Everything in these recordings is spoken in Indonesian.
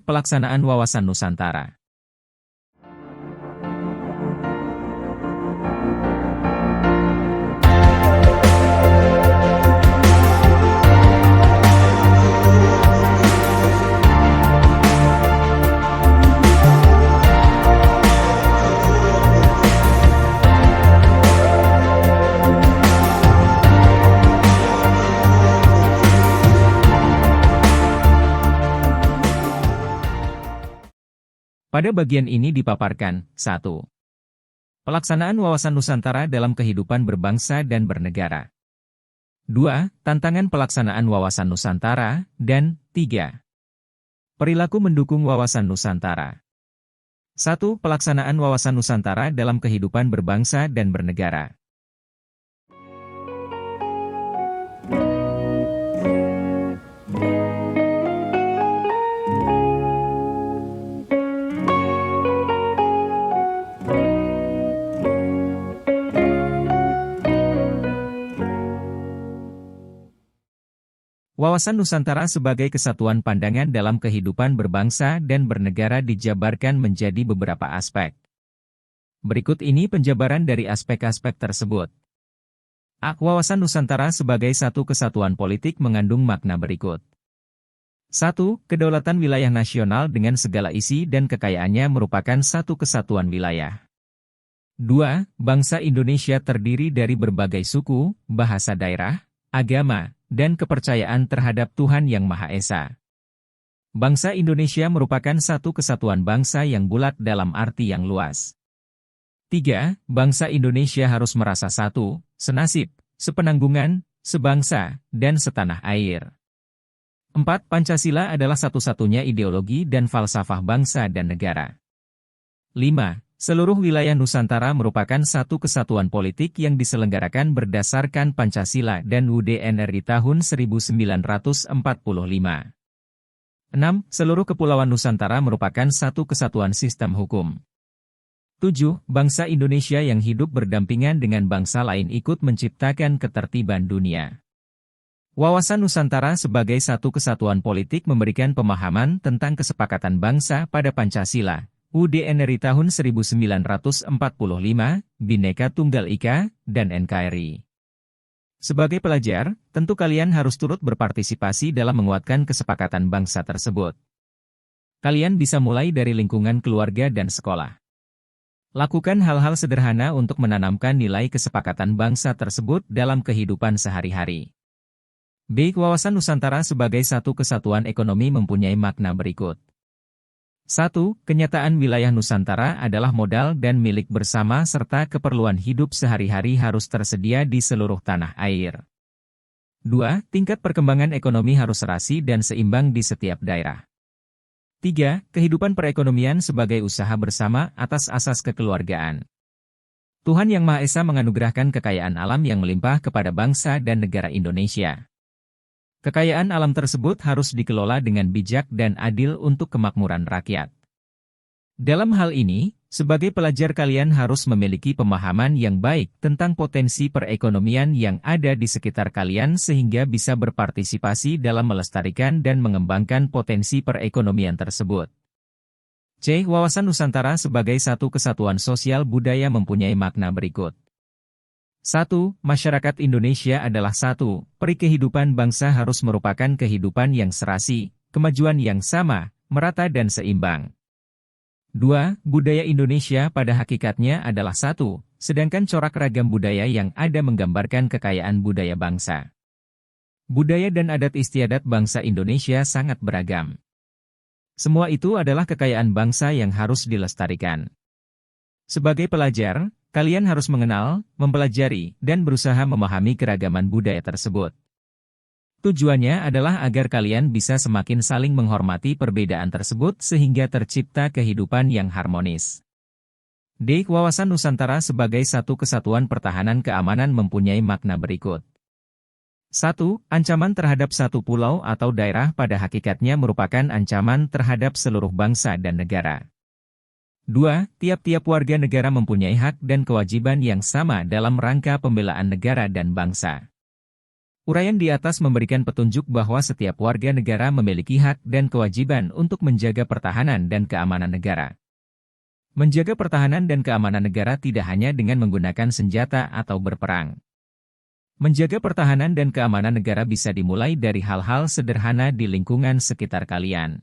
Pelaksanaan Wawasan Nusantara. Pada bagian ini dipaparkan, 1. Pelaksanaan wawasan Nusantara dalam kehidupan berbangsa dan bernegara. 2. Tantangan pelaksanaan wawasan Nusantara, dan 3. Perilaku mendukung wawasan Nusantara. 1. Pelaksanaan wawasan Nusantara dalam kehidupan berbangsa dan bernegara. Wawasan Nusantara sebagai kesatuan pandangan dalam kehidupan berbangsa dan bernegara dijabarkan menjadi beberapa aspek. Berikut ini penjabaran dari aspek-aspek tersebut. Wawasan Nusantara sebagai satu kesatuan politik mengandung makna berikut. 1. Kedaulatan wilayah nasional dengan segala isi dan kekayaannya merupakan satu kesatuan wilayah. 2. Bangsa Indonesia terdiri dari berbagai suku, bahasa daerah, agama, dan kepercayaan terhadap Tuhan Yang Maha Esa. Bangsa Indonesia merupakan satu kesatuan bangsa yang bulat dalam arti yang luas. 3. Bangsa Indonesia harus merasa satu, senasib, sepenanggungan, sebangsa, dan setanah air. 4. Pancasila adalah satu-satunya ideologi dan falsafah bangsa dan negara. 5. Seluruh wilayah Nusantara merupakan satu kesatuan politik yang diselenggarakan berdasarkan Pancasila dan UUD NRI tahun 1945. 6. Seluruh kepulauan Nusantara merupakan satu kesatuan sistem hukum. 7. Bangsa Indonesia yang hidup berdampingan dengan bangsa lain ikut menciptakan ketertiban dunia. Wawasan Nusantara sebagai satu kesatuan politik memberikan pemahaman tentang kesepakatan bangsa pada Pancasila, UUD NRI tahun 1945, Bhinneka Tunggal Ika, dan NKRI. Sebagai pelajar, tentu kalian harus turut berpartisipasi dalam menguatkan kesepakatan bangsa tersebut. Kalian bisa mulai dari lingkungan keluarga dan sekolah. Lakukan hal-hal sederhana untuk menanamkan nilai kesepakatan bangsa tersebut dalam kehidupan sehari-hari. Wawasan Nusantara sebagai satu kesatuan ekonomi mempunyai makna berikut. 1. Kenyataan wilayah Nusantara adalah modal dan milik bersama serta keperluan hidup sehari-hari harus tersedia di seluruh tanah air. 2. Tingkat perkembangan ekonomi harus serasi dan seimbang di setiap daerah. 3. Kehidupan perekonomian sebagai usaha bersama atas asas kekeluargaan. Tuhan Yang Maha Esa menganugerahkan kekayaan alam yang melimpah kepada bangsa dan negara Indonesia. Kekayaan alam tersebut harus dikelola dengan bijak dan adil untuk kemakmuran rakyat. Dalam hal ini, sebagai pelajar kalian harus memiliki pemahaman yang baik tentang potensi perekonomian yang ada di sekitar kalian sehingga bisa berpartisipasi dalam melestarikan dan mengembangkan potensi perekonomian tersebut. Wawasan Nusantara sebagai satu kesatuan sosial budaya mempunyai makna berikut. 1. Masyarakat Indonesia adalah satu, peri kehidupan bangsa harus merupakan kehidupan yang serasi, kemajuan yang sama, merata dan seimbang. 2. Budaya Indonesia pada hakikatnya adalah satu, sedangkan corak ragam budaya yang ada menggambarkan kekayaan budaya bangsa. Budaya dan adat istiadat bangsa Indonesia sangat beragam. Semua itu adalah kekayaan bangsa yang harus dilestarikan. Sebagai pelajar, kalian harus mengenal, mempelajari, dan berusaha memahami keragaman budaya tersebut. Tujuannya adalah agar kalian bisa semakin saling menghormati perbedaan tersebut sehingga tercipta kehidupan yang harmonis. Wawasan Nusantara sebagai satu kesatuan pertahanan keamanan mempunyai makna berikut. 1. Ancaman terhadap satu pulau atau daerah pada hakikatnya merupakan ancaman terhadap seluruh bangsa dan negara. 2. Tiap-tiap warga negara mempunyai hak dan kewajiban yang sama dalam rangka pembelaan negara dan bangsa. Uraian di atas memberikan petunjuk bahwa setiap warga negara memiliki hak dan kewajiban untuk menjaga pertahanan dan keamanan negara. Menjaga pertahanan dan keamanan negara tidak hanya dengan menggunakan senjata atau berperang. Menjaga pertahanan dan keamanan negara bisa dimulai dari hal-hal sederhana di lingkungan sekitar kalian.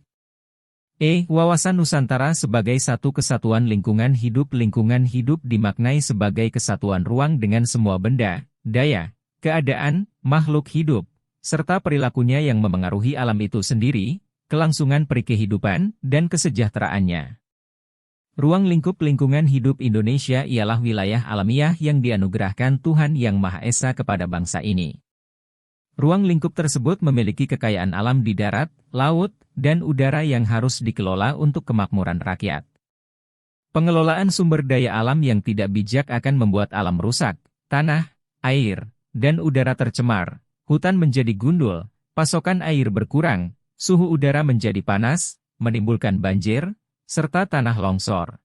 Wawasan Nusantara sebagai satu kesatuan lingkungan hidup. Lingkungan hidup dimaknai sebagai kesatuan ruang dengan semua benda, daya, keadaan, makhluk hidup, serta perilakunya yang memengaruhi alam itu sendiri, kelangsungan perikehidupan, dan kesejahteraannya. Ruang lingkup lingkungan hidup Indonesia ialah wilayah alamiah yang dianugerahkan Tuhan Yang Maha Esa kepada bangsa ini. Ruang lingkup tersebut memiliki kekayaan alam di darat, laut, dan udara yang harus dikelola untuk kemakmuran rakyat. Pengelolaan sumber daya alam yang tidak bijak akan membuat alam rusak, tanah, air, dan udara tercemar, hutan menjadi gundul, pasokan air berkurang, suhu udara menjadi panas, menimbulkan banjir, serta tanah longsor.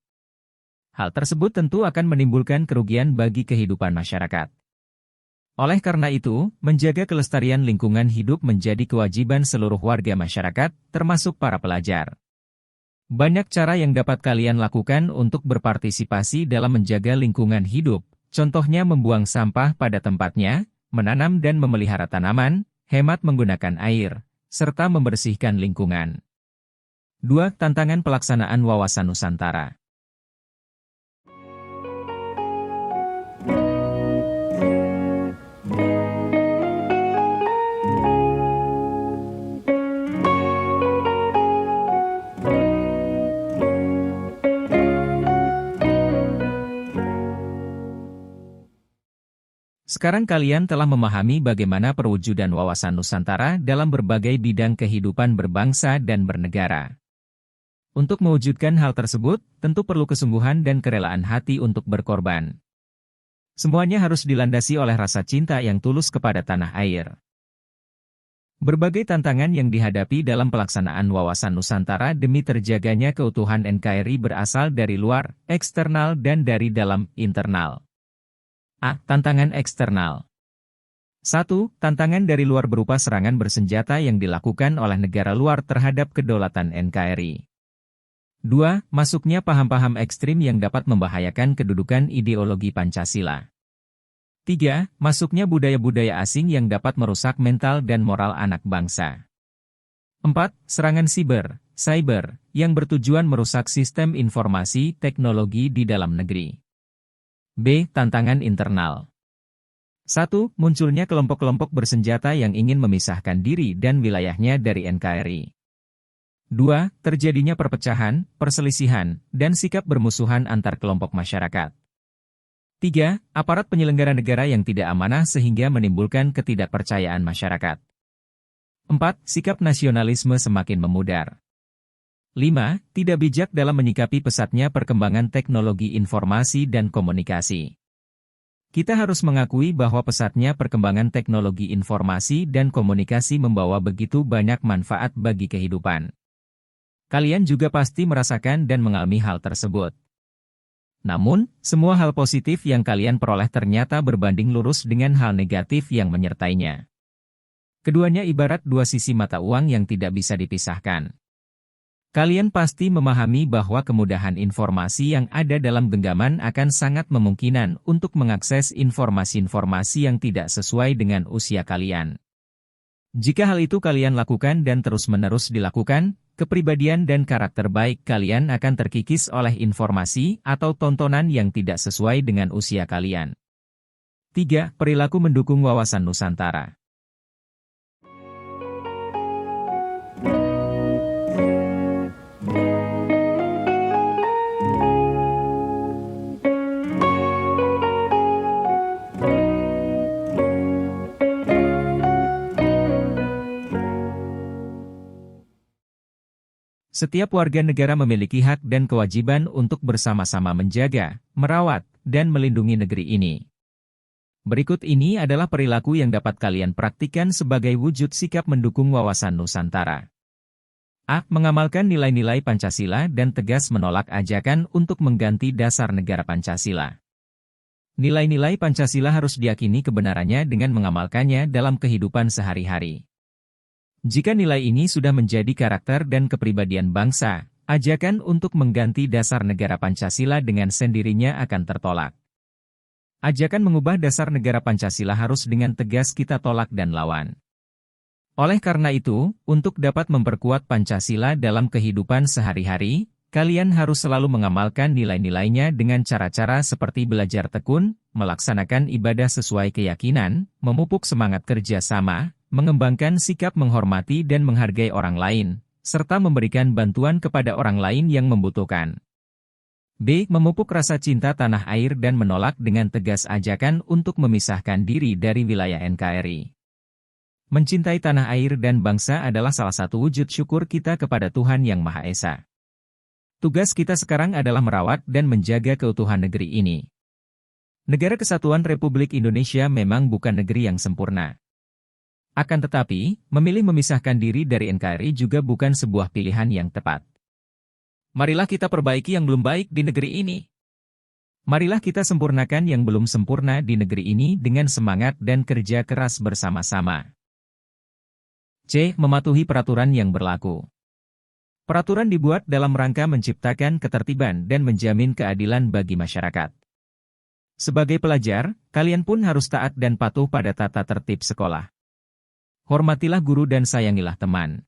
Hal tersebut tentu akan menimbulkan kerugian bagi kehidupan masyarakat. Oleh karena itu, menjaga kelestarian lingkungan hidup menjadi kewajiban seluruh warga masyarakat, termasuk para pelajar. Banyak cara yang dapat kalian lakukan untuk berpartisipasi dalam menjaga lingkungan hidup. Contohnya membuang sampah pada tempatnya, menanam dan memelihara tanaman, hemat menggunakan air, serta membersihkan lingkungan. 2. Tantangan pelaksanaan wawasan Nusantara. Sekarang kalian telah memahami bagaimana perwujudan wawasan Nusantara dalam berbagai bidang kehidupan berbangsa dan bernegara. Untuk mewujudkan hal tersebut, tentu perlu kesungguhan dan kerelaan hati untuk berkorban. Semuanya harus dilandasi oleh rasa cinta yang tulus kepada tanah air. Berbagai tantangan yang dihadapi dalam pelaksanaan wawasan Nusantara demi terjaganya keutuhan NKRI berasal dari luar, eksternal dan dari dalam, internal. Tantangan eksternal. 1. Tantangan dari luar berupa serangan bersenjata yang dilakukan oleh negara luar terhadap kedaulatan NKRI. 2. Masuknya paham-paham ekstrim yang dapat membahayakan kedudukan ideologi Pancasila. 3. Masuknya budaya-budaya asing yang dapat merusak mental dan moral anak bangsa. 4. Serangan cyber, yang bertujuan merusak sistem informasi teknologi di dalam negeri. B. Tantangan internal. 1. Munculnya kelompok-kelompok bersenjata yang ingin memisahkan diri dan wilayahnya dari NKRI. 2. Terjadinya perpecahan, perselisihan, dan sikap bermusuhan antar kelompok masyarakat. 3. Aparat penyelenggara negara yang tidak amanah sehingga menimbulkan ketidakpercayaan masyarakat. 4. Sikap nasionalisme semakin memudar. 5. Tidak bijak dalam menyikapi pesatnya perkembangan teknologi informasi dan komunikasi. Kita harus mengakui bahwa pesatnya perkembangan teknologi informasi dan komunikasi membawa begitu banyak manfaat bagi kehidupan. Kalian juga pasti merasakan dan mengalami hal tersebut. Namun, semua hal positif yang kalian peroleh ternyata berbanding lurus dengan hal negatif yang menyertainya. Keduanya ibarat dua sisi mata uang yang tidak bisa dipisahkan. Kalian pasti memahami bahwa kemudahan informasi yang ada dalam genggaman akan sangat memungkinkan untuk mengakses informasi-informasi yang tidak sesuai dengan usia kalian. Jika hal itu kalian lakukan dan terus-menerus dilakukan, kepribadian dan karakter baik kalian akan terkikis oleh informasi atau tontonan yang tidak sesuai dengan usia kalian. 3. Perilaku mendukung wawasan Nusantara. Setiap warga negara memiliki hak dan kewajiban untuk bersama-sama menjaga, merawat, dan melindungi negeri ini. Berikut ini adalah perilaku yang dapat kalian praktikkan sebagai wujud sikap mendukung wawasan Nusantara. A. Mengamalkan nilai-nilai Pancasila dan tegas menolak ajakan untuk mengganti dasar negara Pancasila. Nilai-nilai Pancasila harus diyakini kebenarannya dengan mengamalkannya dalam kehidupan sehari-hari. Jika nilai ini sudah menjadi karakter dan kepribadian bangsa, ajakan untuk mengganti dasar negara Pancasila dengan sendirinya akan tertolak. Ajakan mengubah dasar negara Pancasila harus dengan tegas kita tolak dan lawan. Oleh karena itu, untuk dapat memperkuat Pancasila dalam kehidupan sehari-hari, kalian harus selalu mengamalkan nilai-nilainya dengan cara-cara seperti belajar tekun, melaksanakan ibadah sesuai keyakinan, memupuk semangat kerja sama, mengembangkan sikap menghormati dan menghargai orang lain, serta memberikan bantuan kepada orang lain yang membutuhkan. B. Memupuk rasa cinta tanah air dan menolak dengan tegas ajakan untuk memisahkan diri dari wilayah NKRI. Mencintai tanah air dan bangsa adalah salah satu wujud syukur kita kepada Tuhan Yang Maha Esa. Tugas kita sekarang adalah merawat dan menjaga keutuhan negeri ini. Negara Kesatuan Republik Indonesia memang bukan negeri yang sempurna. Akan tetapi, memilih memisahkan diri dari NKRI juga bukan sebuah pilihan yang tepat. Marilah kita perbaiki yang belum baik di negeri ini. Marilah kita sempurnakan yang belum sempurna di negeri ini dengan semangat dan kerja keras bersama-sama. C. Mematuhi peraturan yang berlaku. Peraturan dibuat dalam rangka menciptakan ketertiban dan menjamin keadilan bagi masyarakat. Sebagai pelajar, kalian pun harus taat dan patuh pada tata tertib sekolah. Hormatilah guru dan sayangilah teman.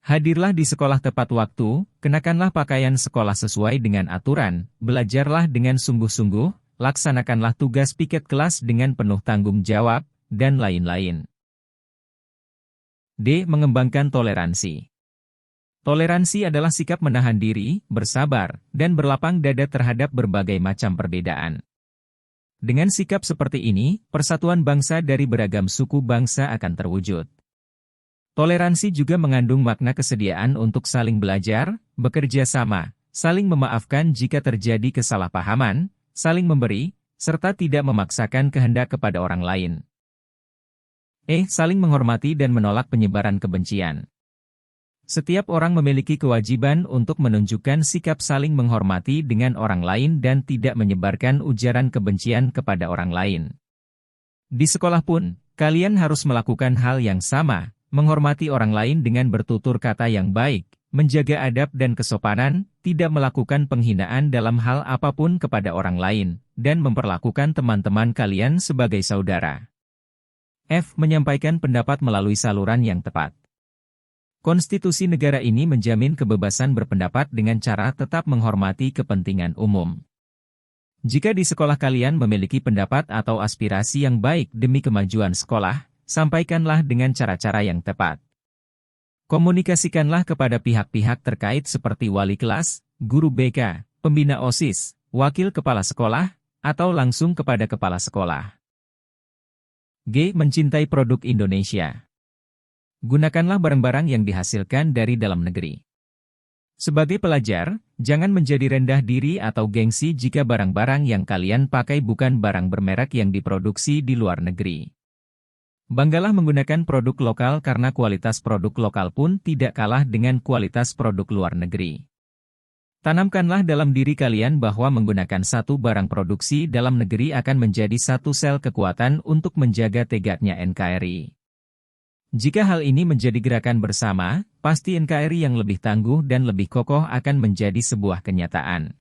Hadirlah di sekolah tepat waktu, kenakanlah pakaian sekolah sesuai dengan aturan, belajarlah dengan sungguh-sungguh, laksanakanlah tugas piket kelas dengan penuh tanggung jawab, dan lain-lain. D. Mengembangkan toleransi. Toleransi adalah sikap menahan diri, bersabar, dan berlapang dada terhadap berbagai macam perbedaan. Dengan sikap seperti ini, persatuan bangsa dari beragam suku bangsa akan terwujud. Toleransi juga mengandung makna kesediaan untuk saling belajar, bekerja sama, saling memaafkan jika terjadi kesalahpahaman, saling memberi, serta tidak memaksakan kehendak kepada orang lain. Saling menghormati dan menolak penyebaran kebencian. Setiap orang memiliki kewajiban untuk menunjukkan sikap saling menghormati dengan orang lain dan tidak menyebarkan ujaran kebencian kepada orang lain. Di sekolah pun, kalian harus melakukan hal yang sama, menghormati orang lain dengan bertutur kata yang baik, menjaga adab dan kesopanan, tidak melakukan penghinaan dalam hal apapun kepada orang lain, dan memperlakukan teman-teman kalian sebagai saudara. F. Menyampaikan pendapat melalui saluran yang tepat. Konstitusi negara ini menjamin kebebasan berpendapat dengan cara tetap menghormati kepentingan umum. Jika di sekolah kalian memiliki pendapat atau aspirasi yang baik demi kemajuan sekolah, sampaikanlah dengan cara-cara yang tepat. Komunikasikanlah kepada pihak-pihak terkait seperti wali kelas, guru BK, pembina OSIS, wakil kepala sekolah, atau langsung kepada kepala sekolah. G. Mencintai produk Indonesia. Gunakanlah barang-barang yang dihasilkan dari dalam negeri. Sebagai pelajar, jangan menjadi rendah diri atau gengsi jika barang-barang yang kalian pakai bukan barang bermerek yang diproduksi di luar negeri. Banggalah menggunakan produk lokal karena kualitas produk lokal pun tidak kalah dengan kualitas produk luar negeri. Tanamkanlah dalam diri kalian bahwa menggunakan satu barang produksi dalam negeri akan menjadi satu sel kekuatan untuk menjaga tegaknya NKRI. Jika hal ini menjadi gerakan bersama, pasti NKRI yang lebih tangguh dan lebih kokoh akan menjadi sebuah kenyataan.